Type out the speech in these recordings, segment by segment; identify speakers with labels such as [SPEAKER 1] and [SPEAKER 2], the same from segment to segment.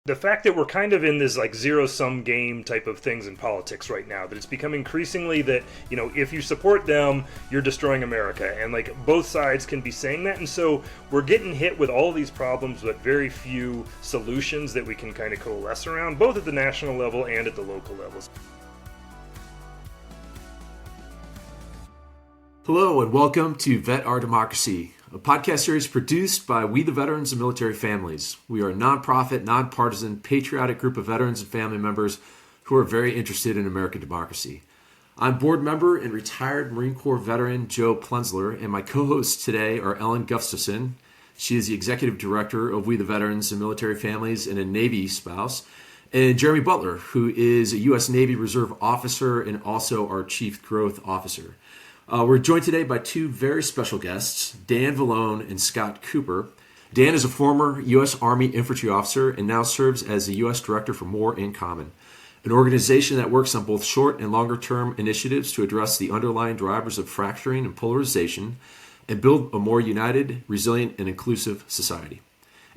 [SPEAKER 1] the fact that we're kind of in this like zero sum game type of things in politics right now, that it's become increasingly that, if you support them, you're destroying America, and like both sides can be saying that, and so we're getting hit with all these problems but very few solutions that we can kind of coalesce around, both at the national level and at the local levels.
[SPEAKER 2] Hello and welcome to Vet Our Democracy, a podcast series produced by We the Veterans and Military Families. We are a nonprofit, nonpartisan, patriotic group of veterans and family members who are very interested in American democracy. I'm board member and retired Marine Corps veteran Joe Plensler, and my co-hosts today are Ellen Gustafson. She is the executive director of We the Veterans and Military Families and a Navy spouse, and Jeremy Butler, who is a U.S. Navy Reserve officer and also our chief growth officer. We're joined today by two very special guests, Dan Vallone and Scott Cooper. Dan is a former U.S. Army infantry officer and now serves as the U.S. Director for More in Common, an organization that works on both short and longer term initiatives to address the underlying drivers of fracturing and polarization and build a more united, resilient, and inclusive society.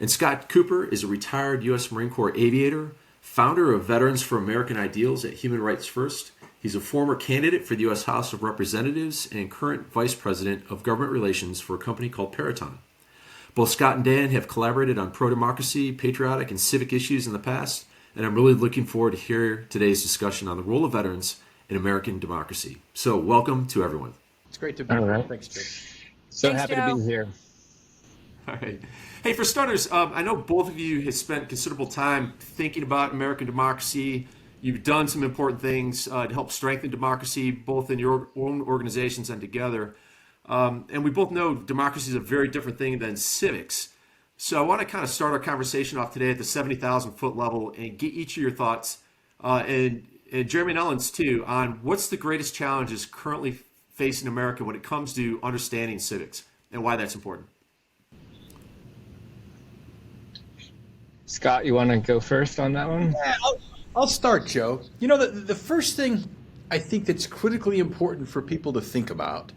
[SPEAKER 2] And Scott Cooper is a retired U.S. Marine Corps aviator, founder of Veterans for American Ideals at Human Rights First. He's a former candidate for the U.S. House of Representatives and current Vice President of Government Relations for a company called Peraton. Both Scott and Dan have collaborated on pro-democracy, patriotic, and civic issues in the past, and I'm really looking forward to hear today's discussion on the role of veterans in American democracy. So welcome to everyone.
[SPEAKER 3] It's great to be here. Right. Thanks, Joe.
[SPEAKER 4] Thanks, happy
[SPEAKER 5] Joe.
[SPEAKER 4] to be here.
[SPEAKER 2] All right. Hey, for starters, I know both of you have spent considerable time thinking about American democracy. You've done some important things to help strengthen democracy, both in your own organizations and together. And we both know democracy is a very different thing than civics. So I want to kind of start our conversation off today at the 70,000 foot level and get each of your thoughts, and Jeremy and Ellen's too, on what's the greatest challenges currently facing America when it comes to understanding civics and why that's important.
[SPEAKER 4] Scott, you want to go first on that one?
[SPEAKER 3] Yeah, I'll start, Joe. You know, the first thing I think that's critically important for people to think about,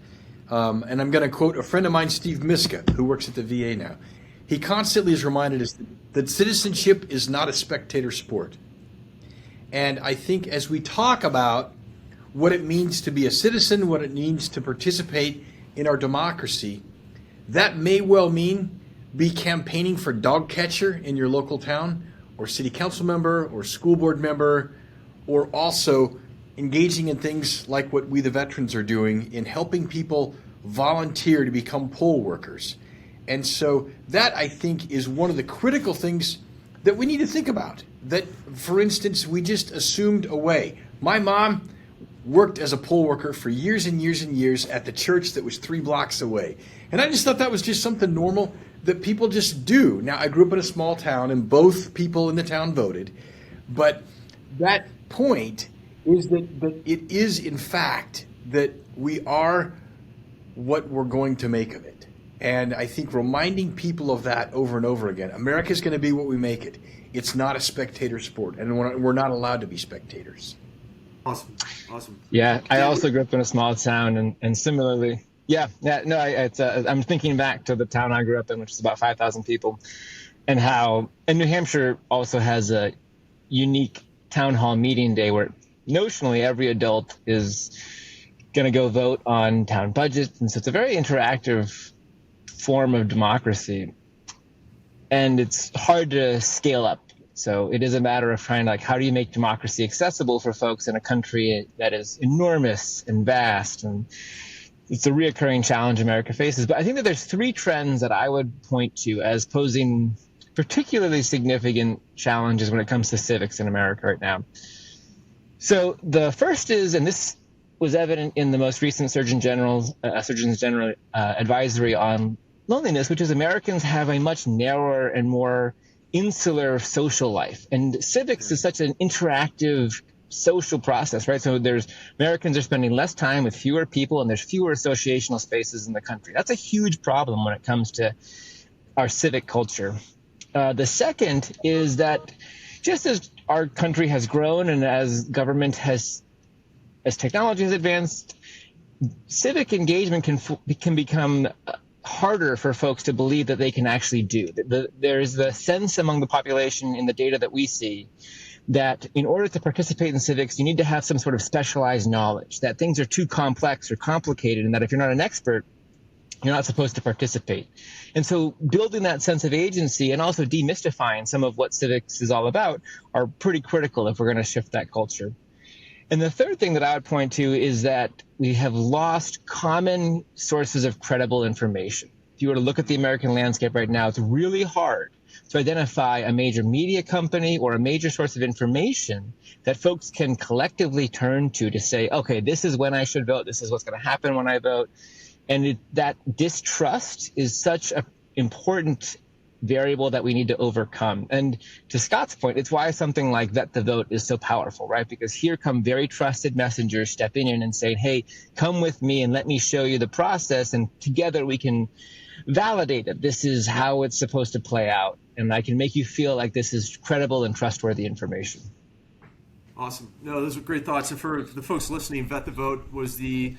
[SPEAKER 3] and I'm going to quote a friend of mine, Steve Miska, who works at the VA now. He constantly has reminded us that citizenship is not a spectator sport. And I think as we talk about what it means to be a citizen, what it means to participate in our democracy, that may well mean be campaigning for dog catcher in your local town, or city council member, or school board member, or also engaging in things like what we the veterans are doing in helping people volunteer to become poll workers. And so that, I think, is one of the critical things that we need to think about. That, for instance, we just assumed away. My mom worked as a poll worker for years and years and years at the church that was 3 blocks away. And I just thought that was just something normal that people just do. Now, I grew up in a small town, and both people in the town voted. But that point is that it is, in fact, that we are what we're going to make of it. And I think reminding people of that over and over again. America's going to be what we make it. It's not a spectator sport, and we're not allowed to be spectators.
[SPEAKER 2] Awesome.
[SPEAKER 4] Yeah, I also grew up in a small town, and similarly, I'm thinking back to the town I grew up in, which is about 5,000 people, and New Hampshire also has a unique town hall meeting day where notionally every adult is going to go vote on town budgets, and so it's a very interactive form of democracy, and it's hard to scale up. So it is a matter of trying to, how do you make democracy accessible for folks in a country that is enormous and vast, and it's a reoccurring challenge America faces. But I think that there's 3 trends that I would point to as posing particularly significant challenges when it comes to civics in America right now. So the first is, and this was evident in the most recent Surgeon General advisory on loneliness, which is Americans have a much narrower and more insular social life. And civics is such an interactive social process, right? So Americans are spending less time with fewer people, and there's fewer associational spaces in the country. That's a huge problem when it comes to our civic culture. The second is that just as our country has grown and as technology has advanced, civic engagement can become harder for folks to believe that they can actually do. There's the sense among the population in the data that we see that in order to participate in civics, you need to have some sort of specialized knowledge, that things are too complex or complicated, and that if you're not an expert, you're not supposed to participate. And so building that sense of agency and also demystifying some of what civics is all about are pretty critical if we're going to shift that culture. And the third thing that I would point to is that we have lost common sources of credible information. If you were to look at the American landscape right now, it's really hard to identify a major media company or a major source of information that folks can collectively turn to say, okay, this is when I should vote, this is what's going to happen when I vote. And that distrust is such an important variable that we need to overcome. And to Scott's point, it's why something like Vet the Vote is so powerful, right? Because here come very trusted messengers stepping in and saying, hey, come with me and let me show you the process. And together we can validate that this is how it's supposed to play out. And I can make you feel like this is credible and trustworthy information.
[SPEAKER 2] Awesome. No, those are great thoughts. And for the folks listening, Vet the Vote was the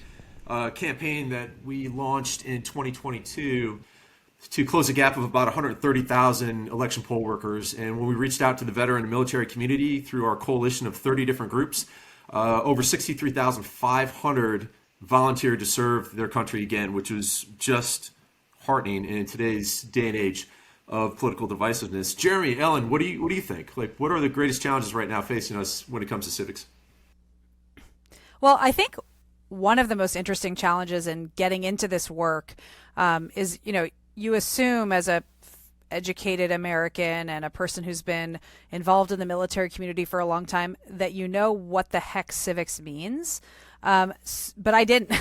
[SPEAKER 2] campaign that we launched in 2022 to close a gap of about 130,000 election poll workers. And when we reached out to the veteran and military community through our coalition of 30 different groups, over 63,500 volunteered to serve their country again, which was just heartening in today's day and age of political divisiveness. Jeremy, Ellen, what do you think? Like, what are the greatest challenges right now facing us when it comes to civics?
[SPEAKER 5] Well, I think one of the most interesting challenges in getting into this work is, you assume as a educated American and a person who's been involved in the military community for a long time that you know what the heck civics means. But I didn't.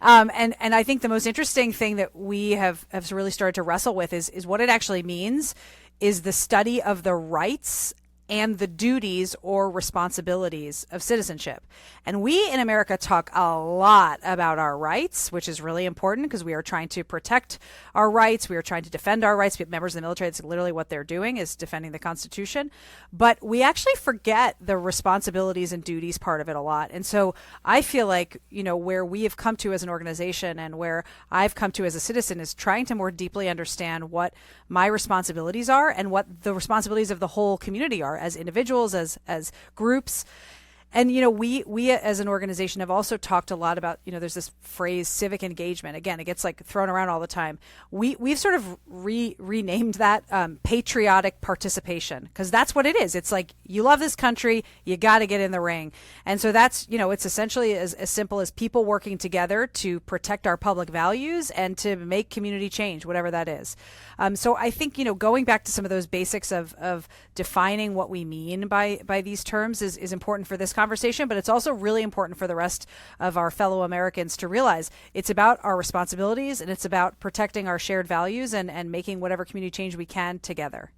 [SPEAKER 5] And I think the most interesting thing that we have really started to wrestle with is what it actually means is the study of the rights and the duties or responsibilities of citizenship. And we in America talk a lot about our rights, which is really important because we are trying to protect our rights. We are trying to defend our rights. Members of the military, that's literally what they're doing, is defending the Constitution. But we actually forget the responsibilities and duties part of it a lot. And so I feel like, where we have come to as an organization and where I've come to as a citizen is trying to more deeply understand what my responsibilities are and what the responsibilities of the whole community are as individuals, as groups. And, we as an organization have also talked a lot about, there's this phrase civic engagement. Again, it gets thrown around all the time. We've sort of renamed that patriotic participation, because that's what it is. It's like, you love this country, you got to get in the ring. And so that's, it's essentially as simple as people working together to protect our public values and to make community change, whatever that is. So I think, going back to some of those basics of defining what we mean by these terms is important for this conversation, but it's also really important for the rest of our fellow Americans to realize it's about our responsibilities and it's about protecting our shared values and making whatever community change we can together.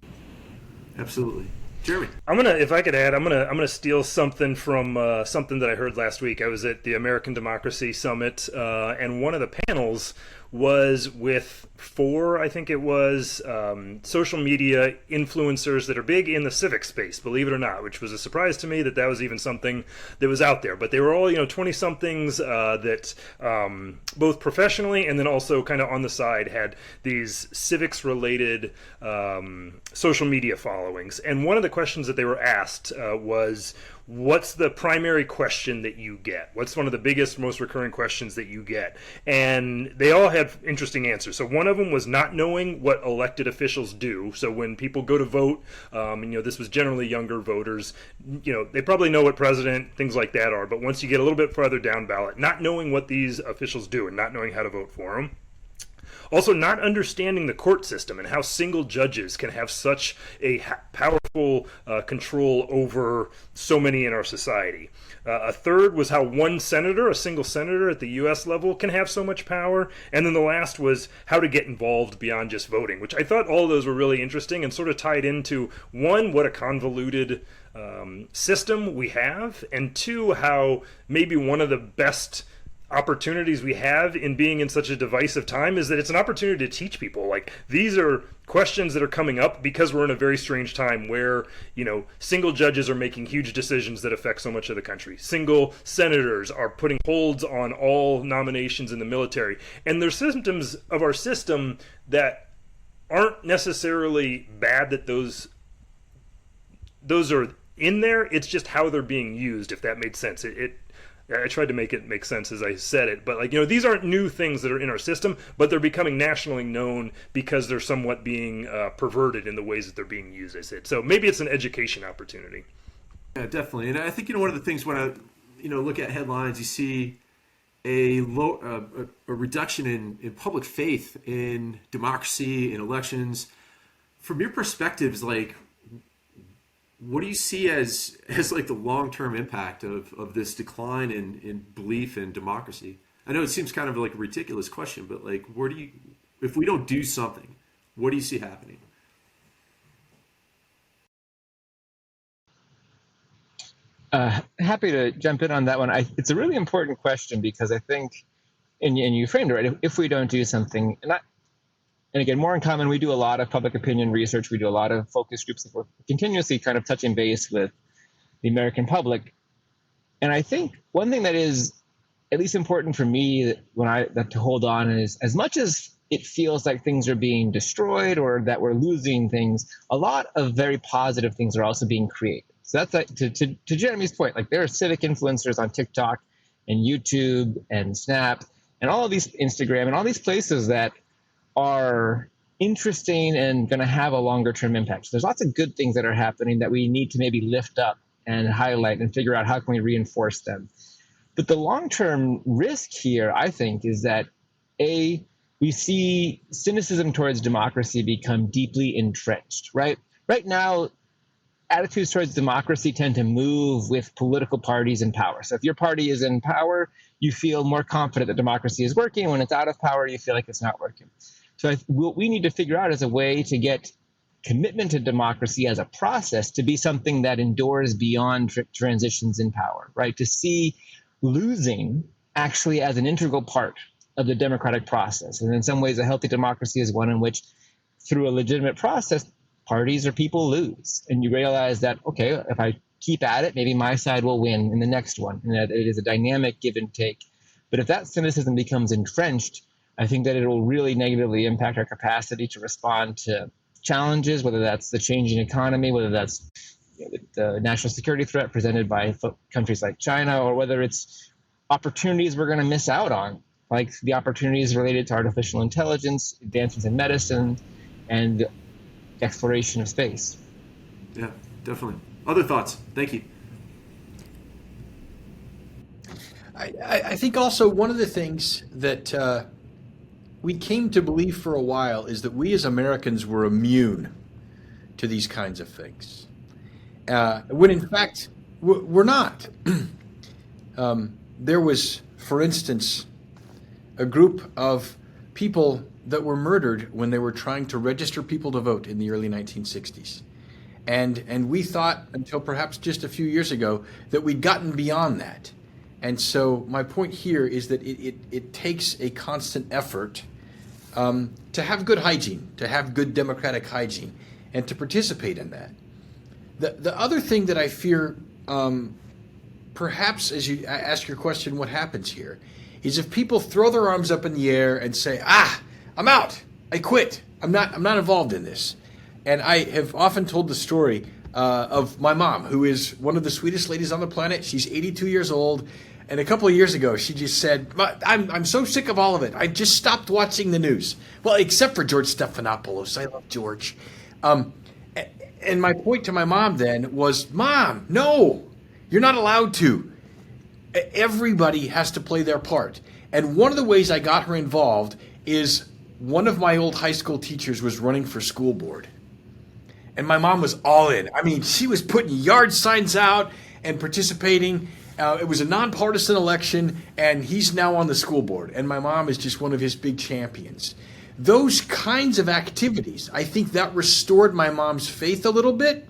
[SPEAKER 2] Absolutely. Jeremy.
[SPEAKER 1] If I could add, I'm gonna steal something from something that I heard last week. I was at the American Democracy Summit, and one of the panels was with four, I think it was, social media influencers that are big in the civic space, believe it or not, which was a surprise to me that was even something that was out there. But they were all, 20-somethings that both professionally and then also kind of on the side had these civics-related social media followings. And one of the questions that they were asked was, what's the primary question that you get? What's one of the biggest, most recurring questions that you get? And they all had interesting answers. So one of them was not knowing what elected officials do. So when people go to vote, this was generally younger voters, they probably know what president, things like that are. But once you get a little bit farther down ballot, not knowing what these officials do and not knowing how to vote for them. Also, not understanding the court system and how single judges can have such a powerful control over so many in our society. A third was how one senator, a single senator at the U.S. level, can have so much power. And then the last was how to get involved beyond just voting, which I thought all of those were really interesting and sort of tied into, one, what a convoluted system we have, and two, how maybe one of the best opportunities we have in being in such a divisive time is that it's an opportunity to teach people. Like, these are questions that are coming up because we're in a very strange time where, single judges are making huge decisions that affect so much of the country. Single senators are putting holds on all nominations in the military. And there's symptoms of our system that aren't necessarily bad that those are in there. It's just how they're being used, if that made sense. I tried to make it make sense as I said it, but these aren't new things that are in our system, but they're becoming nationally known because they're somewhat being perverted in the ways that they're being used, I said. So maybe it's an education opportunity.
[SPEAKER 2] Yeah, definitely. And I think, one of the things when I, look at headlines, you see a reduction in public faith in democracy, in elections. From your perspectives, what do you see as like the long-term impact of this decline in belief in democracy? I know it seems kind of like a ridiculous question, but if we don't do something, what do you see happening?
[SPEAKER 4] Happy to jump in on that one. It's a really important question because I think, and you framed it right, if we don't do something, and again, more in common, we do a lot of public opinion research. We do a lot of focus groups that we're continuously kind of touching base with the American public. And I think one thing that is at least important for me that to hold on is, as much as it feels like things are being destroyed or that we're losing things, a lot of very positive things are also being created. So that's like, to Jeremy's point, there are civic influencers on TikTok and YouTube and Snap and all of these, Instagram and all these places that are interesting and going to have a longer term impact. So there's lots of good things that are happening that we need to maybe lift up and highlight and figure out how can we reinforce them. But the long term risk here, I think, is that we see cynicism towards democracy become deeply entrenched, right? Right now, attitudes towards democracy tend to move with political parties in power. So if your party is in power, you feel more confident that democracy is working. When it's out of power, you feel like it's not working. So what we need to figure out is a way to get commitment to democracy as a process to be something that endures beyond transitions in power, right? To see losing actually as an integral part of the democratic process. And in some ways, a healthy democracy is one in which, through a legitimate process, parties or people lose. And you realize that, okay, if I keep at it, maybe my side will win in the next one. And that it is a dynamic give and take. But if that cynicism becomes entrenched, I think that it will really negatively impact our capacity to respond to challenges, whether that's the changing economy, whether that's the national security threat presented by countries like China, or whether it's opportunities we're going to miss out on, like the opportunities related to artificial intelligence, advancements in medicine, and exploration of space.
[SPEAKER 2] Yeah, definitely. Other thoughts? Thank you.
[SPEAKER 3] I think also one of the things that we came to believe for a while is that we as Americans were immune to these kinds of things, when in fact we're not. There was, for instance, a group of people that were murdered when they were trying to register people to vote in the early 1960s. And we thought, until perhaps just a few years ago, that we'd gotten beyond that. And so my point here is that it takes a constant effort to have good hygiene, to have good democratic hygiene, and to participate in that. The other thing that I fear, perhaps as you ask your question, what happens here, is if people throw their arms up in the air and say, I'm out, I quit, I'm not involved in this. And I have often told the story of my mom, who is one of the sweetest ladies on the planet. She's 82 years old. And a couple of years ago, she just said, I'm so sick of all of it. I just stopped watching the news. Well, except for George Stephanopoulos. I love George. And my point to my mom then was, Mom, no, you're not allowed to. Everybody has to play their part. And one of the ways I got her involved is one of my old high school teachers was running for school board. And my mom was all in. I mean, she was putting yard signs out and participating. It was a nonpartisan election, and he's now on the school board. And my mom is just one of his big champions. Those kinds of activities, I think that restored my mom's faith a little bit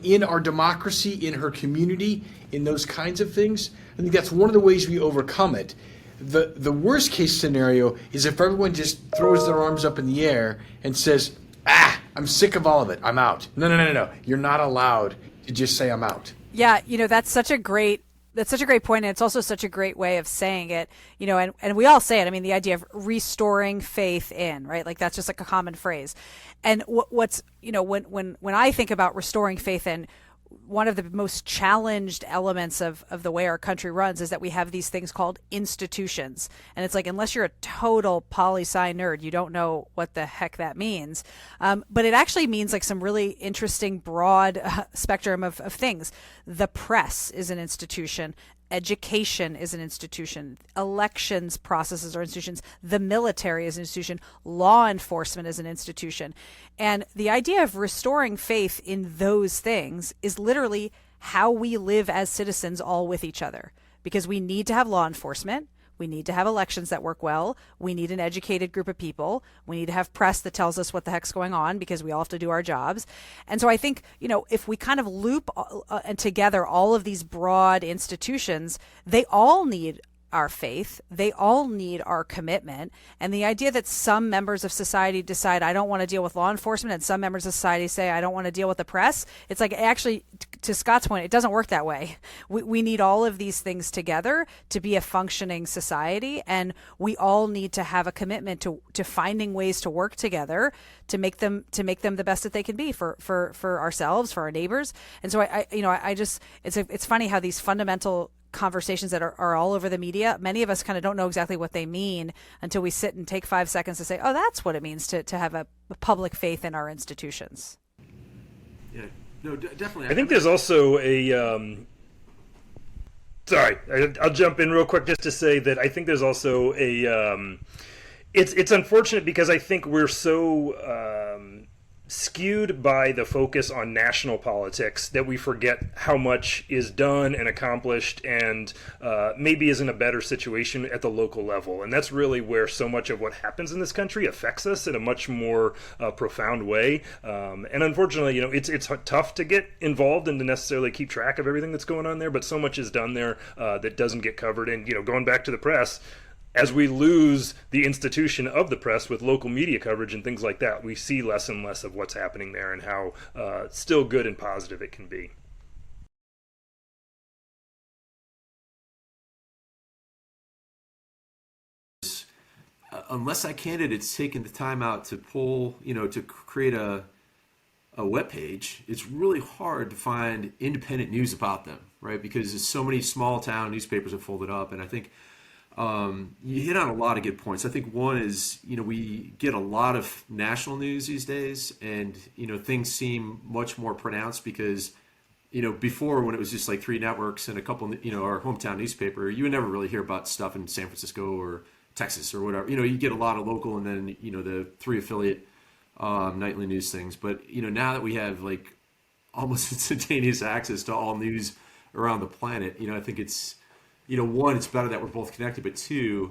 [SPEAKER 3] in our democracy, in her community, in those kinds of things. I think that's one of the ways we overcome it. The worst case scenario is if everyone just throws their arms up in the air and says, I'm sick of all of it. I'm out. No. You're not allowed to just say I'm out.
[SPEAKER 5] Yeah, that's such a great point, and it's also such a great way of saying it, and we all say it. I mean, the idea of restoring faith in, right? Like that's just like a common phrase. And what's, when I think about restoring faith in, one of the most challenged elements of the way our country runs is that we have these things called institutions. And it's like, unless you're a total poli-sci nerd, you don't know what the heck that means. But it actually means like some really interesting broad spectrum of things. The press is an institution. Education is an institution. Elections processes are institutions. The military is an institution. Law enforcement is an institution. And the idea of restoring faith in those things is literally how we live as citizens all with each other. Because we need to have law enforcement. We need to have elections that work well. We need an educated group of people. We need to have press that tells us what the heck's going on because we all have to do our jobs. And so I think, if we kind of loop together all of these broad institutions, they all need our faith. They all need our commitment. And the idea that some members of society decide, I don't want to deal with law enforcement, and some members of society say, I don't want to deal with the press. It's like, actually, to Scott's point, it doesn't work that way. We need all of these things together to be a functioning society. And we all need to have a commitment to finding ways to work together to make them the best that they can be for ourselves, for our neighbors. And so it's funny how these fundamental conversations that are all over the media, many of us kind of don't know exactly what they mean until we sit and take 5 seconds to say, oh, that's what it means to have a public faith in our institutions.
[SPEAKER 2] Yeah, no, definitely.
[SPEAKER 1] I think there's also a sorry, I'll jump in real quick just to say that I think there's also a it's unfortunate because I think we're so skewed by the focus on national politics that we forget how much is done and accomplished and maybe is in a better situation at the local level. And that's really where so much of what happens in this country affects us in a much more profound way. And unfortunately, it's tough to get involved and to necessarily keep track of everything that's going on there, but so much is done there that doesn't get covered. And, going back to the press, as we lose the institution of the press with local media coverage and things like that, we see less and less of what's happening there and how still good and positive it can be.
[SPEAKER 2] Unless that candidate's taken the time out to pull, to create a web page, it's really hard to find independent news about them, right? Because there's so many small town newspapers have folded up, and I think you hit on a lot of good points. I think one is, we get a lot of national news these days, and, things seem much more pronounced because, before when it was just like 3 networks and a couple, our hometown newspaper, you would never really hear about stuff in San Francisco or Texas or whatever. You get a lot of local and then, the 3 affiliate nightly news things. But, now that we have like almost instantaneous access to all news around the planet, I think it's, one, it's better that we're both connected, but 2,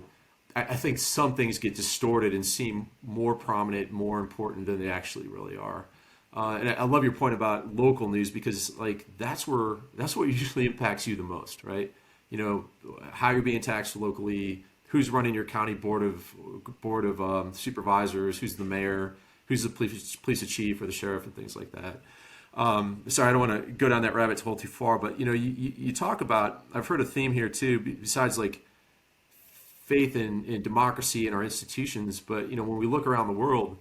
[SPEAKER 2] I think some things get distorted and seem more prominent, more important than they actually really are. And I love your point about local news because like that's what usually impacts you the most, right? How you're being taxed locally, who's running your county board of supervisors, who's the mayor, who's the police chief or the sheriff and things like that. Sorry, I don't want to go down that rabbit hole too far, but you talk about, I've heard a theme here too, besides like faith in democracy and our institutions, but when we look around the world,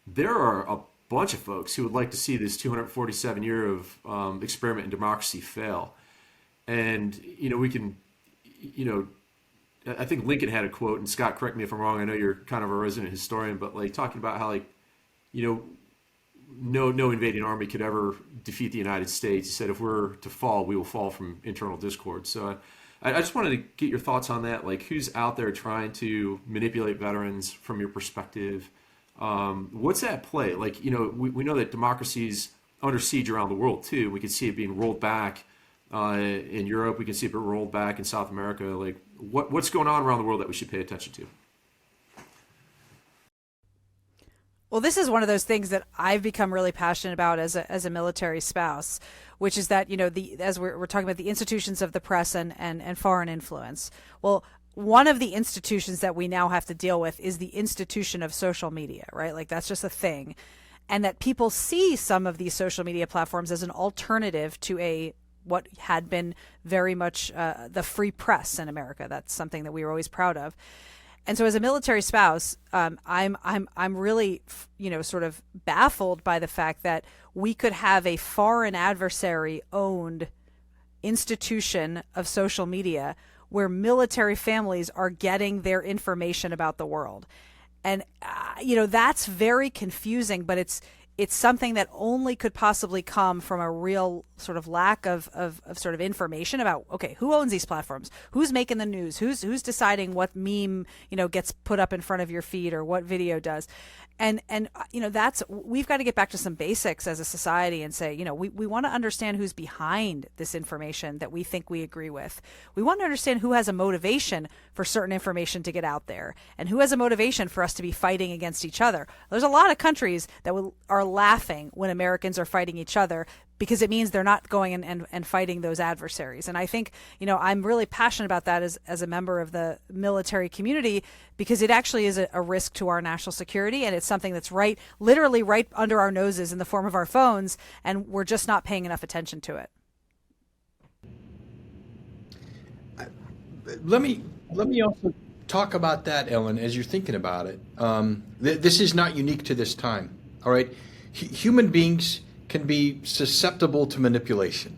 [SPEAKER 2] there are a bunch of folks who would like to see this 247 year of experiment in democracy fail. And we can, I think Lincoln had a quote, and Scott, correct me if I'm wrong, I know you're kind of a resident historian, but like talking about how no invading army could ever defeat the United States. He said, if we're to fall, we will fall from internal discord. So I just wanted to get your thoughts on that. Like, who's out there trying to manipulate veterans from your perspective? What's at play? Like, we know that democracy's under siege around the world too. We can see it being rolled back in Europe. We can see it being rolled back in South America. Like, what's going on around the world that we should pay attention to?
[SPEAKER 5] Well, this is one of those things that I've become really passionate about as a military spouse, which is that, as we're talking about the institutions of the press and foreign influence. Well, one of the institutions that we now have to deal with is the institution of social media, right? Like that's just a thing. And that people see some of these social media platforms as an alternative to what had been very much the free press in America. That's something that we were always proud of. And so, as a military spouse, I'm really, sort of baffled by the fact that we could have a foreign adversary owned institution of social media where military families are getting their information about the world. And, that's very confusing, but it's something that only could possibly come from a real sort of lack of sort of information about, okay, who owns these platforms? Who's making the news? Who's deciding what meme, gets put up in front of your feed or what video does? And we've got to get back to some basics as a society and say, we want to understand who's behind this information that we think we agree with. We want to understand who has a motivation for certain information to get out there and who has a motivation for us to be fighting against each other. There's a lot of countries that are laughing when Americans are fighting each other because it means they're not going and fighting those adversaries. And I think, I'm really passionate about that as a member of the military community, because it actually is a risk to our national security. And it's something that's literally right under our noses in the form of our phones. And we're just not paying enough attention to it.
[SPEAKER 3] Let me also talk about that, Ellen, as you're thinking about it. This is not unique to this time. All right. Human beings can be susceptible to manipulation.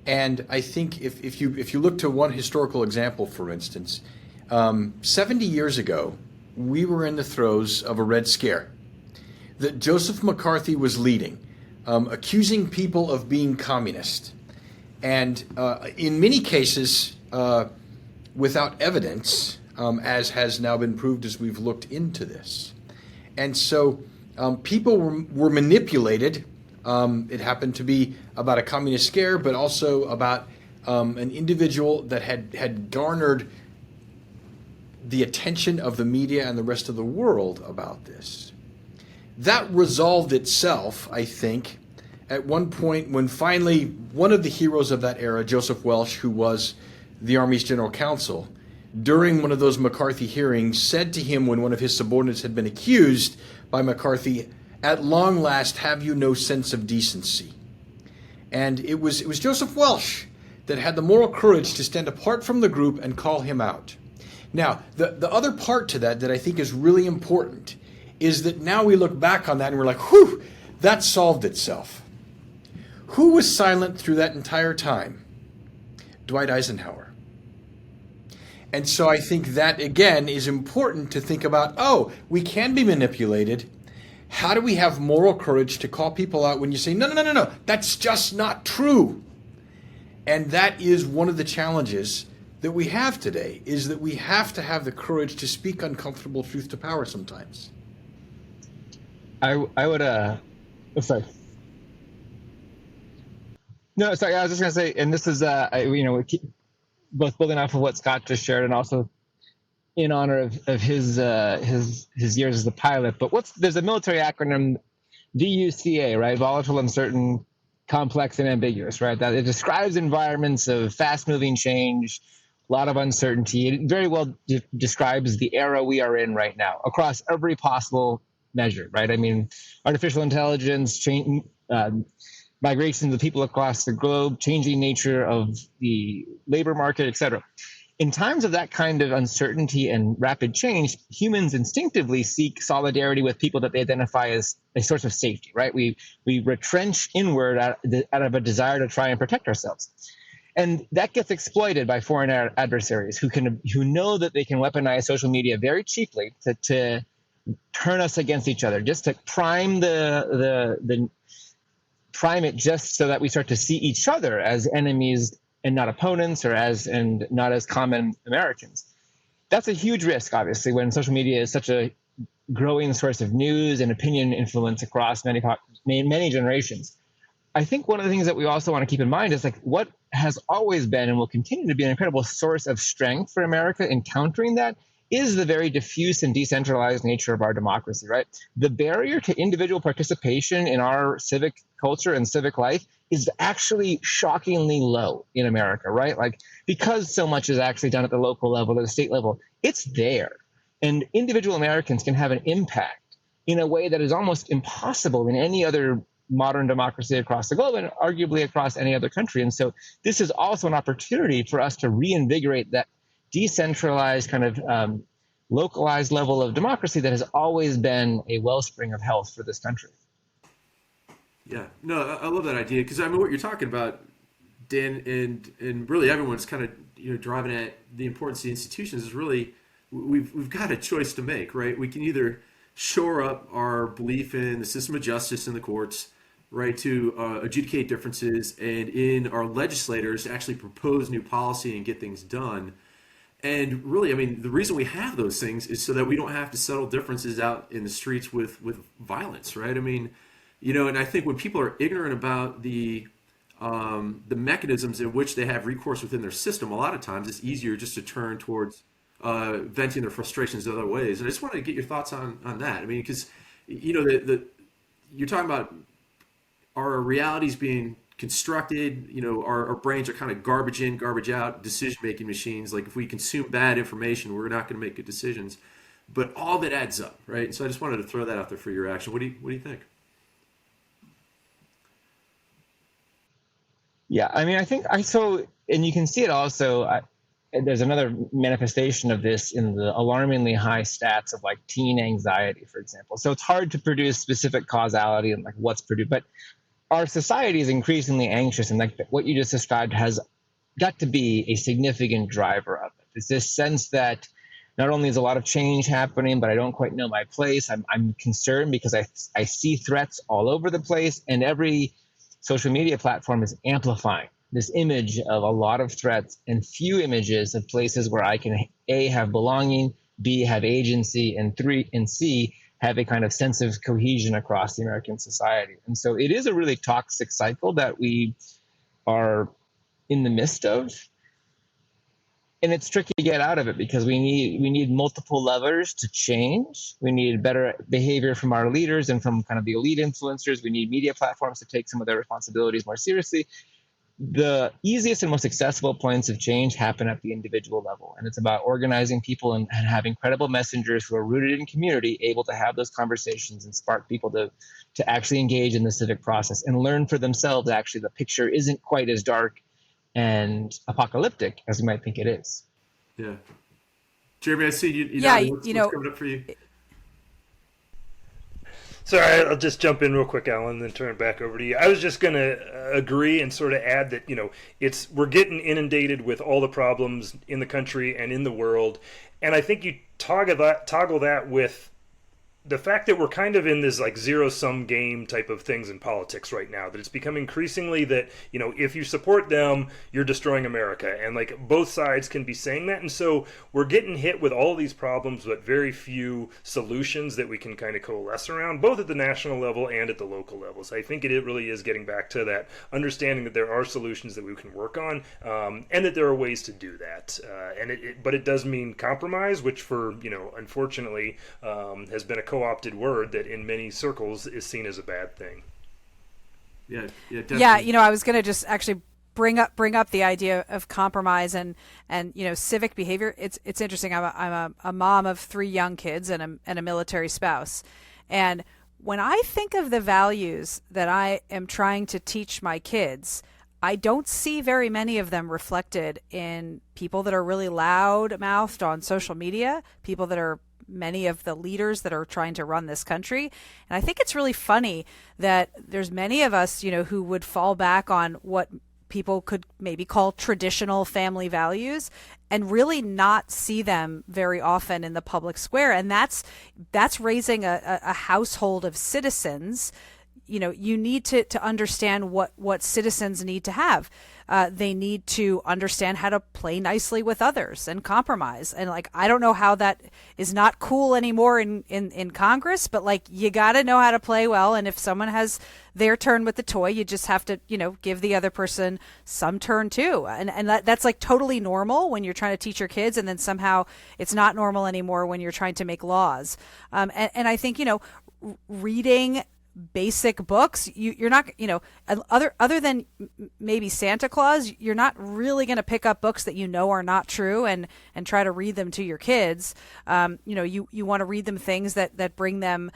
[SPEAKER 3] And I think if you look to one historical example, for instance, 70 years ago, we were in the throes of a Red Scare that Joseph McCarthy was leading, accusing people of being communist. And in many cases, without evidence, as has now been proved as we've looked into this. And so people were manipulated. It happened to be about a communist scare, but also about an individual that had garnered the attention of the media and the rest of the world about this. That resolved itself, I think, at one point when finally one of the heroes of that era, Joseph Welch, who was the Army's general counsel, during one of those McCarthy hearings, said to him when one of his subordinates had been accused by McCarthy, "At long last, have you no sense of decency?" And it was Joseph Welch that had the moral courage to stand apart from the group and call him out. Now, the other part to that I think is really important is that now we look back on that and we're like, whew, that solved itself. Who was silent through that entire time? Dwight Eisenhower. And so I think that, again, is important to think about, we can be manipulated. How do we have moral courage to call people out when you say, no, that's just not true? And that is one of the challenges that we have today, is that we have to have the courage to speak uncomfortable truth to power sometimes.
[SPEAKER 4] I would, sorry. No, sorry, I was just going to say, and this is, both building off of what Scott just shared and also in honor of his years as a pilot. But there's a military acronym, VUCA, right? Volatile, uncertain, complex, and ambiguous, right? That it describes environments of fast-moving change, a lot of uncertainty. It very well describes the era we are in right now across every possible measure, right? I mean, artificial intelligence, migrations of people across the globe, changing nature of the labor market, et cetera. In times of that kind of uncertainty and rapid change, humans instinctively seek solidarity with people that they identify as a source of safety, right? We retrench inward out of a desire to try and protect ourselves. And that gets exploited by foreign adversaries who know that they can weaponize social media very cheaply to turn us against each other, just to prime prime it just so that we start to see each other as enemies and not opponents, and not as common Americans. That's a huge risk, obviously, when social media is such a growing source of news and opinion influence across many generations. I think one of the things that we also want to keep in mind is like what has always been and will continue to be an incredible source of strength for America in countering that is the very diffuse and decentralized nature of our democracy, right? The barrier to individual participation in our civic culture and civic life is actually shockingly low in America, right? Like, because so much is actually done at the local level or the state level, it's there. And individual Americans can have an impact in a way that is almost impossible in any other modern democracy across the globe and arguably across any other country. And so this is also an opportunity for us to reinvigorate that decentralized kind of localized level of democracy that has always been a wellspring of health for this country.
[SPEAKER 2] Yeah, no, I love that idea because I mean what you're talking about, Dan, and really everyone's kind of driving at the importance of the institutions is really we've got a choice to make, right? We can either shore up our belief in the system of justice and the courts, right, to adjudicate differences, and in our legislators to actually propose new policy and get things done. And really, I mean, the reason we have those things is so that we don't have to settle differences out in the streets with violence, right? I mean, and I think when people are ignorant about the mechanisms in which they have recourse within their system, a lot of times it's easier just to turn towards venting their frustrations in other ways. And I just want to get your thoughts on that. I mean, because you're talking about our realities being constructed. Our brains are kind of garbage in, garbage out decision-making machines. Like if we consume bad information, we're not going to make good decisions. But all of it adds up, right? And so I just wanted to throw that out there for your action. What do you think?
[SPEAKER 4] Yeah, I mean, I think and you can see it also. There's another manifestation of this in the alarmingly high stats of like teen anxiety, for example. So it's hard to produce specific causality and like what's produced, but our society is increasingly anxious, and like what you just described has got to be a significant driver of it. It's this sense that not only is a lot of change happening, but I don't quite know my place. I'm concerned because I see threats all over the place, and every social media platform is amplifying this image of a lot of threats and few images of places where I can A, have belonging, B, have agency, and C, have a kind of sense of cohesion across the American society. And so it is a really toxic cycle that we are in the midst of. And it's tricky to get out of it because we need multiple levers to change. We need better behavior from our leaders and from kind of the elite influencers. We need media platforms to take some of their responsibilities more seriously. The easiest and most accessible points of change happen at the individual level. And it's about organizing people and having credible messengers who are rooted in community, able to have those conversations and spark people to actually engage in the civic process and learn for themselves actually the picture isn't quite as dark and apocalyptic as we might think it is.
[SPEAKER 2] Yeah. Jeremy, I see you. What's coming up for you?
[SPEAKER 1] Sorry, I'll just jump in real quick, Alan, and then turn it back over to you. I was just going to agree and sort of add that, we're getting inundated with all the problems in the country and in the world. And I think you toggle that with the fact that we're kind of in this like zero-sum game type of things in politics right now, that it's become increasingly that, if you support them, you're destroying America. And like both sides can be saying that. And so we're getting hit with all these problems, but very few solutions that we can kind of coalesce around, both at the national level and at the local level. So I think it really is getting back to that understanding that there are solutions that we can work on, and that there are ways to do that. But it does mean compromise, which for, unfortunately, has been a co-opted word that in many circles is seen as a bad thing.
[SPEAKER 2] Yeah, definitely.
[SPEAKER 5] Yeah, I was going to just actually bring up the idea of compromise and civic behavior. It's interesting. I'm a mom of 3 young kids and a military spouse, and when I think of the values that I am trying to teach my kids, I don't see very many of them reflected in people that are really loud-mouthed on social media, people that are many of the leaders that are trying to run this country. And I think it's really funny that there's many of us, who would fall back on what people could maybe call traditional family values and really not see them very often in the public square. And that's raising a household of citizens. You need to understand what citizens need to have. They need to understand how to play nicely with others and compromise. And I don't know how that is not cool anymore in Congress, but you got to know how to play well. And if someone has their turn with the toy, you just have to, give the other person some turn too. And that's totally normal when you're trying to teach your kids. And then somehow it's not normal anymore when you're trying to make laws. And I think, reading basic books, you're not, other than maybe Santa Claus, you're not really going to pick up books that are not true and try to read them to your kids. You want to read them things that bring them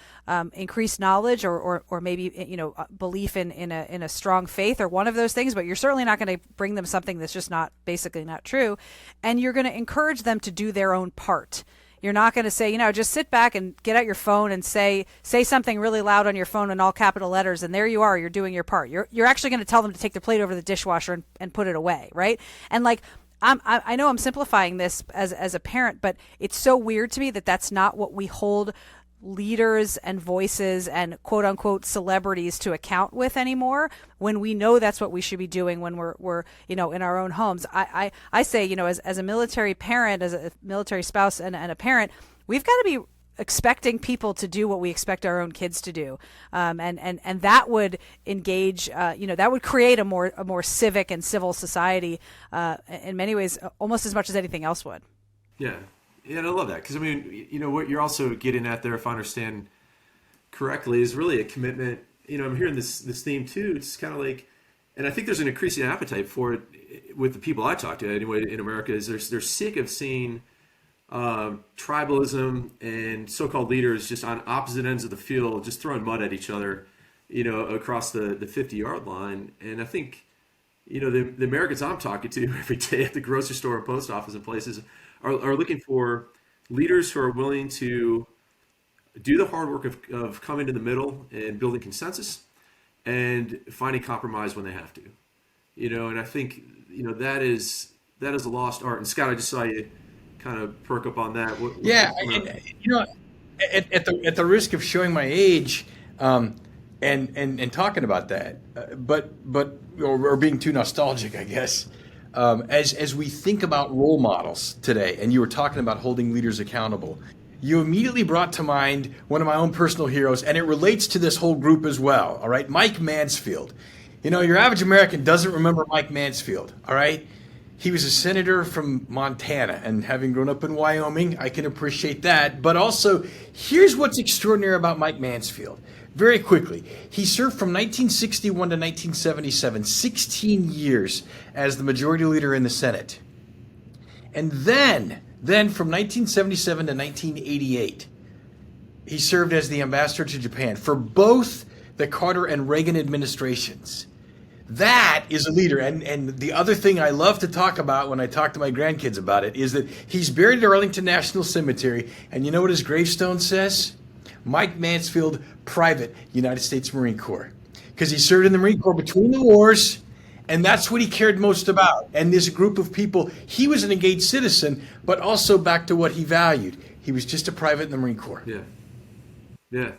[SPEAKER 5] increased knowledge or maybe belief in a strong faith or one of those things. But you're certainly not going to bring them something that's just basically not true, and you're going to encourage them to do their own part. You're not going to say, just sit back and get out your phone and say something really loud on your phone in all capital letters, and there you are, you're doing your part. You're actually going to tell them to take the plate over the dishwasher and put it away, right? And like, I know I'm simplifying this as a parent, but it's so weird to me that that's not what we hold leaders and voices and quote unquote celebrities to account with anymore, when we know that's what we should be doing when we're in our own homes. I say, as a military parent, as a military spouse and a parent, we've got to be expecting people to do what we expect our own kids to do, and that would engage, that would create a more civic and civil society in many ways, almost as much as anything else would.
[SPEAKER 2] Yeah, and I love that, because what you're also getting at there, if I understand correctly, is really a commitment. I'm hearing this theme too. It's kind of like, and I think there's an increasing appetite for it with the people I talk to anyway in America. Is they're sick of seeing tribalism and so-called leaders just on opposite ends of the field, just throwing mud at each other, across the 50-yard line. And I think, the Americans I'm talking to every day at the grocery store and post office and places are looking for leaders who are willing to do the hard work of coming to the middle and building consensus and finding compromise when they have to. And I think, that is a lost art. And Scott, I just saw you kind of perk up on that.
[SPEAKER 3] At the risk of showing my age, and talking about that, but being too nostalgic, I guess. As we think about role models today, and you were talking about holding leaders accountable, you immediately brought to mind one of my own personal heroes, and it relates to this whole group as well. All right, Mike Mansfield. Your average American doesn't remember Mike Mansfield. All right, he was a senator from Montana, and having grown up in Wyoming, I can appreciate that. But also, here's what's extraordinary about Mike Mansfield. Very quickly, he served from 1961 to 1977, 16 years as the majority leader in the Senate. And then from 1977 to 1988, he served as the ambassador to Japan for both the Carter and Reagan administrations. That is a leader. And the other thing I love to talk about when I talk to my grandkids about it is that he's buried at Arlington National Cemetery. And you know what his gravestone says? Mike Mansfield, Private, United States Marine Corps. Because he served in the Marine Corps between the wars, and that's what he cared most about. And this group of people, he was an engaged citizen, but also back to what he valued. He was just a private in the Marine Corps.
[SPEAKER 2] Yeah.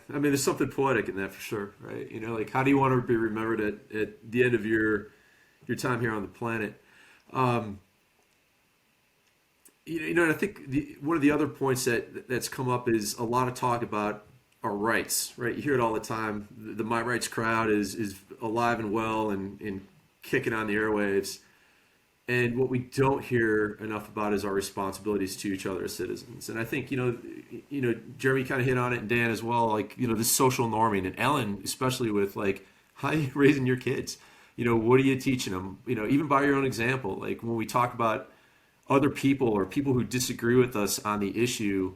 [SPEAKER 2] I mean, there's something poetic in that for sure, right? Like, how do you want to be remembered at the end of your time here on the planet? And I think one of the other points that's come up is a lot of talk about our rights, right? You hear it all the time. The My Rights crowd is alive and well and kicking on the airwaves. And what we don't hear enough about is our responsibilities to each other as citizens. And I think, Jeremy kind of hit on it, and Dan as well, like, this social norming, and Ellen, especially with like, how are you raising your kids? What are you teaching them? Even by your own example, like when we talk about other people or people who disagree with us on the issue,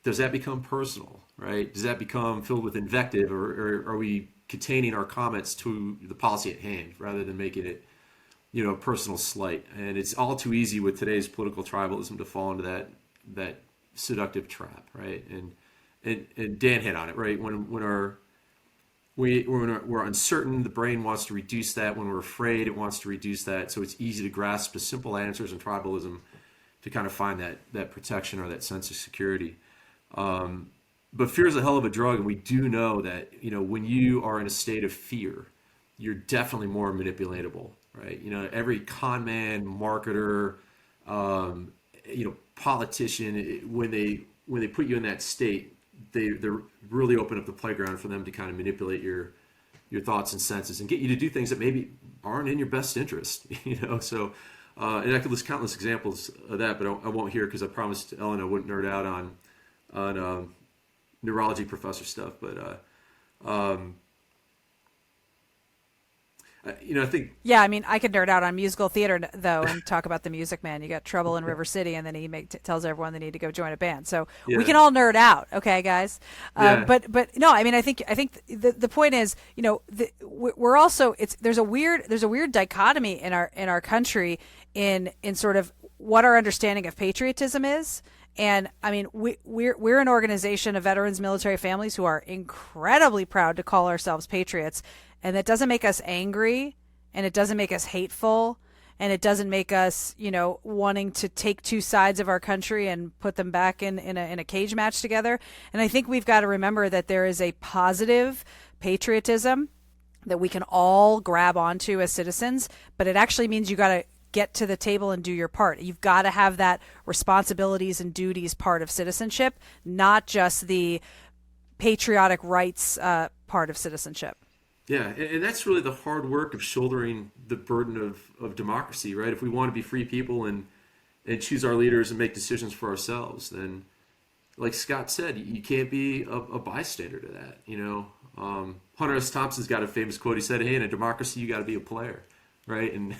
[SPEAKER 2] does that become personal, right? Does that become filled with invective, or are we containing our comments to the policy at hand rather than making it, a personal slight? And it's all too easy with today's political tribalism to fall into that seductive trap, right? And Dan hit on it, right? When we're uncertain, the brain wants to reduce that. When we're afraid, it wants to reduce that. So it's easy to grasp the simple answers in tribalism to kind of find that protection or that sense of security. But fear is a hell of a drug, and we do know that, when you are in a state of fear, you're definitely more manipulatable, right? Every con man, marketer, politician, when they put you in that state, they're really open up the playground for them to kind of manipulate your thoughts and senses and get you to do things that maybe aren't in your best interest, So, and I could list countless examples of that, but I won't here because I promised Ellen I wouldn't nerd out on neurology professor stuff. But I think.
[SPEAKER 5] Yeah, I mean, I could nerd out on musical theater though and talk about the Music Man. You got Trouble in River City, and then he tells everyone they need to go join a band. So we can all nerd out, okay, guys? But no, I mean, I think the point is, we're also there's a weird dichotomy in our country in sort of what our understanding of patriotism is. And I mean, we're an organization of veterans, military families who are incredibly proud to call ourselves patriots. And that doesn't make us angry, and it doesn't make us hateful, and it doesn't make us, wanting to take two sides of our country and put them back in a cage match together. And I think we've got to remember that there is a positive patriotism that we can all grab onto as citizens, but it actually means you got to get to the table and do your part. You've got to have that responsibilities and duties part of citizenship, not just the patriotic rights part of citizenship.
[SPEAKER 2] Yeah, and that's really the hard work of shouldering the burden of democracy, right? If we want to be free people and choose our leaders and make decisions for ourselves, then, like Scott said, you can't be a bystander to that. Hunter S. Thompson's got a famous quote. He said, "Hey, in a democracy, you got to be a player," right? And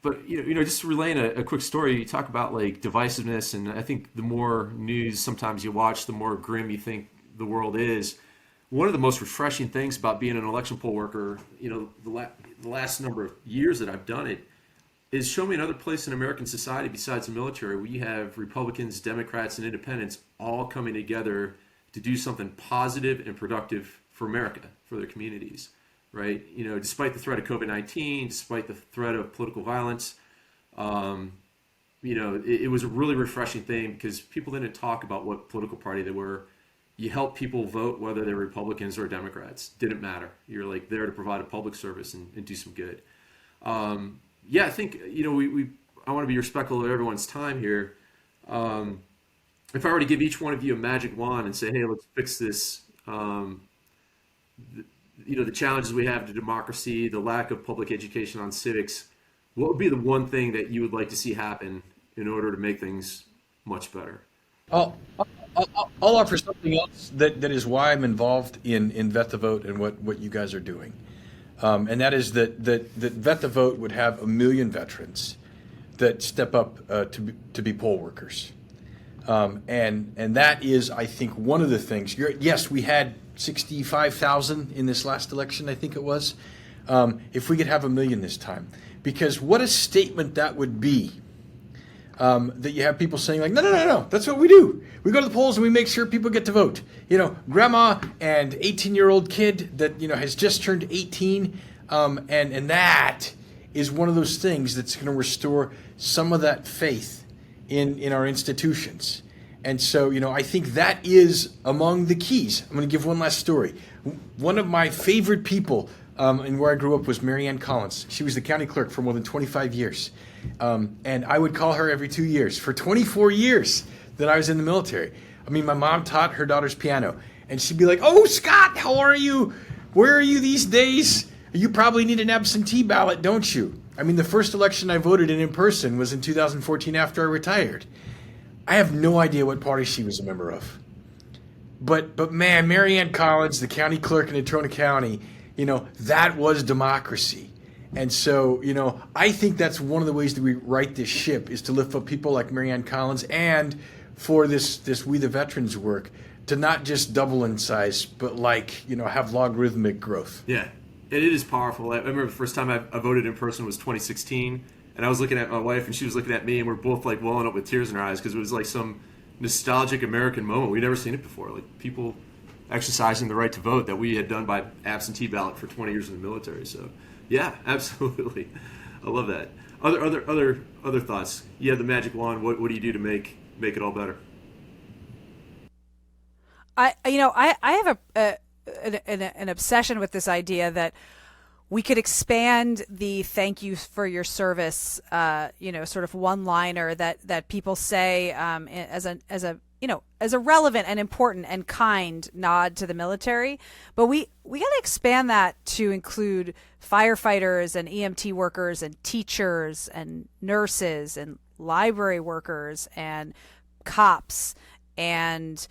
[SPEAKER 2] but just relaying a quick story. You talk about like divisiveness, and I think the more news sometimes you watch, the more grim you think the world is. One of the most refreshing things about being an election poll worker, the last number of years that I've done it, is show me another place in American society besides the military where you have Republicans, Democrats, and Independents all coming together to do something positive and productive for America, for their communities, right? Despite the threat of COVID-19, despite the threat of political violence, it was a really refreshing thing because people didn't talk about what political party they were. You help people vote whether they're Republicans or Democrats. Didn't matter. You're like there to provide a public service and do some good. I think I want to be respectful of everyone's time here. If I were to give each one of you a magic wand and say, hey, let's fix this, the challenges we have to democracy, the lack of public education on civics, what would be the one thing that you would like to see happen in order to make things much better?
[SPEAKER 3] I'll offer something else that is why I'm involved in Vet the Vote and what you guys are doing. And that is that Vet the Vote would have 1 million veterans that step up to be poll workers. And that is, I think, one of the things. Yes, we had 65,000 in this last election, I think it was. If we could have 1 million this time. Because what a statement that would be. That you have people saying like, no, that's what we do. We go to the polls and we make sure people get to vote. Grandma and 18-year-old kid that, has just turned 18. And that is one of those things that's going to restore some of that faith in our institutions. And so, I think that is among the keys. I'm going to give one last story. One of my favorite people and where I grew up was Mary Ann Collins. She was the county clerk for more than 25 years. And I would call her every 2 years for 24 years that I was in the military. I mean, my mom taught her daughters piano, and she'd be like, "Oh, Scott, how are you? Where are you these days? You probably need an absentee ballot, don't you?" I mean, the first election I voted in person was in 2014 after I retired. I have no idea what party she was a member of. But man, Mary Ann Collins, the county clerk in Natrona County, that was democracy. And so, I think that's one of the ways that we right this ship is to lift up people like Mary Ann Collins and for this We the Veterans work to not just double in size, but have logarithmic growth.
[SPEAKER 2] Yeah, and it is powerful. I remember the first time I voted in person was 2016, and I was looking at my wife and she was looking at me, and we're both like welling up with tears in our eyes because it was like some nostalgic American moment. We'd never seen it before. Like people exercising the right to vote that we had done by absentee ballot for 20 years in the military. So. Yeah, absolutely. I love that. Other thoughts? You have the magic wand. What do you do to make it all better?
[SPEAKER 5] I have an obsession with this idea that we could expand the thank you for your service, sort of one-liner that people say as a relevant and important and kind nod to the military. But we got to expand that to include firefighters and EMT workers and teachers and nurses and library workers and cops and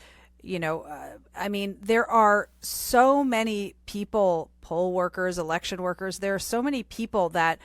[SPEAKER 5] I mean, there are so many people, poll workers, election workers, there are so many people that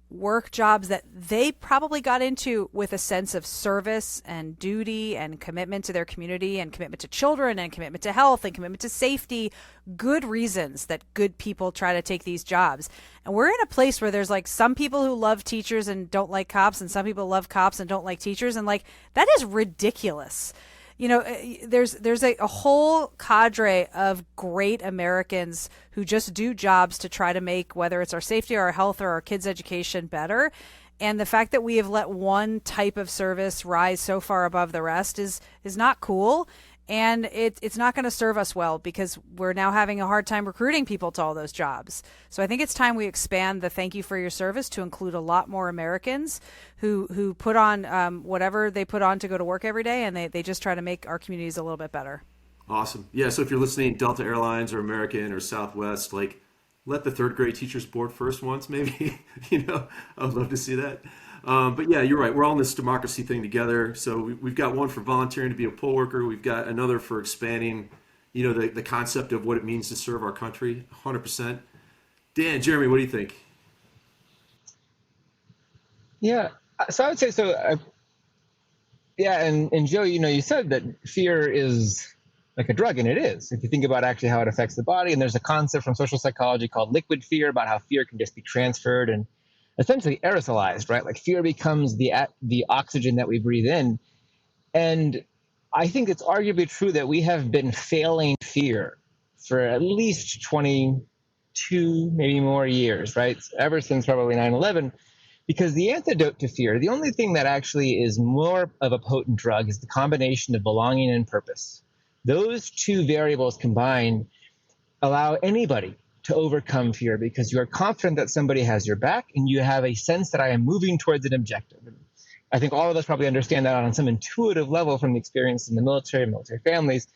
[SPEAKER 5] work jobs that they probably got into with a sense of service and duty and commitment to their community and commitment to children and commitment to health and commitment to safety. Good reasons that good people try to take these jobs. And we're in a place where there's like some people who love teachers and don't like cops, and some people love cops and don't like teachers. And like, that is ridiculous. There's a whole cadre of great Americans who just do jobs to try to make, whether it's our safety or our health or our kids' education, better. And the fact that we have let one type of service rise so far above the rest is not cool. And it's not going to serve us well, because we're now having a hard time recruiting people to all those jobs. So I think it's time we expand the thank you for your service to include a lot more Americans who put on whatever they put on to go to work every day, and they just try to make our communities a little bit better.
[SPEAKER 2] Awesome. Yeah, so if you're listening, Delta Airlines or American or Southwest, like, let the third grade teachers board first once, maybe. I'd love to see that. But yeah, you're right. We're all in this democracy thing together. So we've got one for volunteering to be a poll worker. We've got another for expanding, the concept of what it means to serve our country. 100%. Dan, Jeremy, what do you think?
[SPEAKER 4] Yeah, so I would say so. Yeah, and Joe, you said that fear is like a drug, and it is. If you think about actually how it affects the body, and there's a concept from social psychology called liquid fear about how fear can just be transferred and essentially aerosolized, right? Like fear becomes the oxygen that we breathe in. And I think it's arguably true that we have been failing fear for at least 22, maybe more years, right? Ever since probably 9/11, because the antidote to fear, the only thing that actually is more of a potent drug, is the combination of belonging and purpose. Those two variables combined allow anybody to overcome fear, because you are confident that somebody has your back and you have a sense that I am moving towards an objective. And I think all of us probably understand that on some intuitive level from the experience in the military families.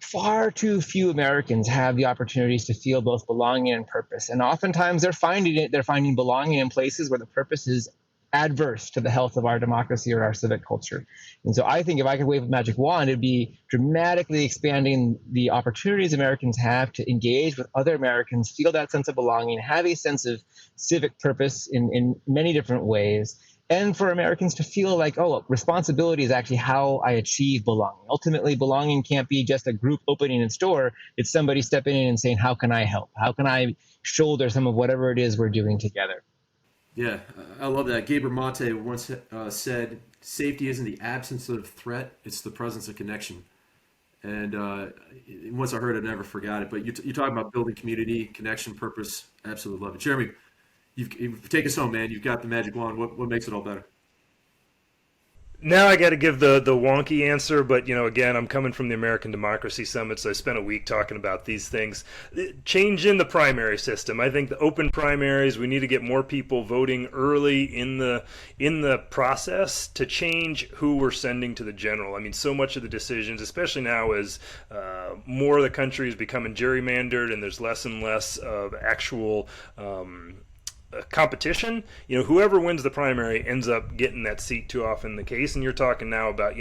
[SPEAKER 4] Far too few Americans have the opportunities to feel both belonging and purpose. And oftentimes they're finding belonging in places where the purpose is adverse to the health of our democracy or our civic culture. And so I think if I could wave a magic wand, it'd be dramatically expanding the opportunities Americans have to engage with other Americans, feel that sense of belonging, have a sense of civic purpose in many different ways, and for Americans to feel like, oh, responsibility is actually how I achieve belonging. Ultimately, belonging can't be just a group opening a store. It's somebody stepping in and saying, how can I help? How can I shoulder some of whatever it is we're doing together?
[SPEAKER 2] Yeah, I love that. Gabe Monte once said, safety isn't the absence of threat, it's the presence of connection. And once I heard it, I never forgot it. But you're talking about building community, connection, purpose. Absolutely love it. Jeremy, you've take us home, man. You've got the magic wand. What makes it all better?
[SPEAKER 1] Now I got to give the wonky answer, but again, I'm coming from the American Democracy Summit, so I spent a week talking about these things. Change in the primary system. I think the open primaries, we need to get more people voting early in the process to change who we're sending to the general. I mean, so much of the decisions, especially now as more of the country is becoming gerrymandered and there's less and less of actual competition, whoever wins the primary ends up getting that seat too often the case. And you're talking now about,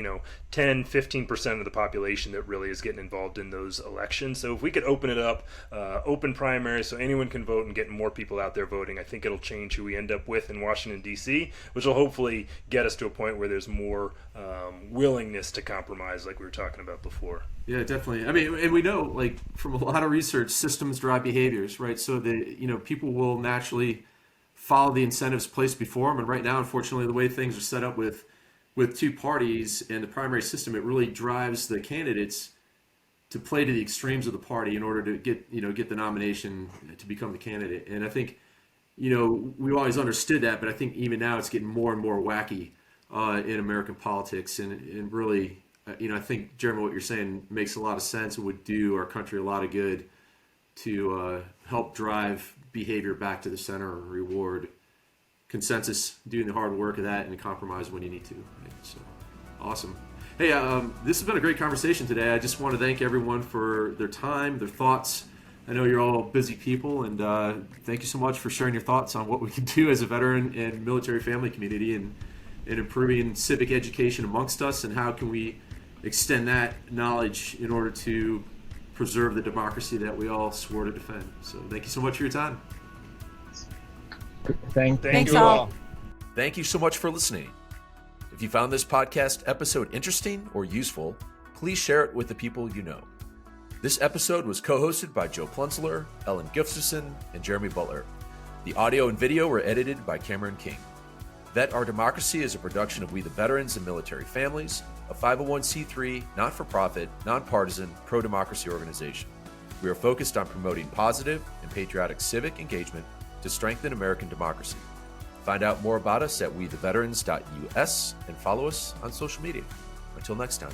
[SPEAKER 1] 10, 15% of the population that really is getting involved in those elections. So if we could open it up, open primaries so anyone can vote and get more people out there voting, I think it'll change who we end up with in Washington, D.C., which will hopefully get us to a point where there's more willingness to compromise like we were talking about before.
[SPEAKER 2] Yeah, definitely. I mean, and we know, like, from a lot of research, systems drive behaviors, right? So people will naturally follow the incentives placed before them. And right now, unfortunately, the way things are set up with two parties and the primary system, it really drives the candidates to play to the extremes of the party in order to get the nomination to become the candidate. And I think, we always understood that, but I think even now it's getting more and more wacky in American politics. And really, I think, Jeremy, what you're saying makes a lot of sense and would do our country a lot of good to help drive behavior back to the center, reward consensus, doing the hard work of that, and compromise when you need to. Right? So, awesome. Hey, this has been a great conversation today. I just want to thank everyone for their time, their thoughts. I know you're all busy people, and thank you so much for sharing your thoughts on what we can do as a veteran and military family community and improving civic education amongst us, and how can we extend that knowledge in order to preserve the democracy that we all swore to defend. So thank you so much for your time.
[SPEAKER 4] Thank
[SPEAKER 5] you all.
[SPEAKER 2] Thank you so much for listening. If you found this podcast episode interesting or useful, please share it with the people you know. This episode was co-hosted by Joe Plunzler, Ellen Gustafson, and Jeremy Butler. The audio and video were edited by Cameron King. Vet Our Democracy is a production of We the Veterans and Military Families, a 501c3, not-for-profit, nonpartisan, pro-democracy organization. We are focused on promoting positive and patriotic civic engagement to strengthen American democracy. Find out more about us at wetheveterans.us and follow us on social media. Until next time.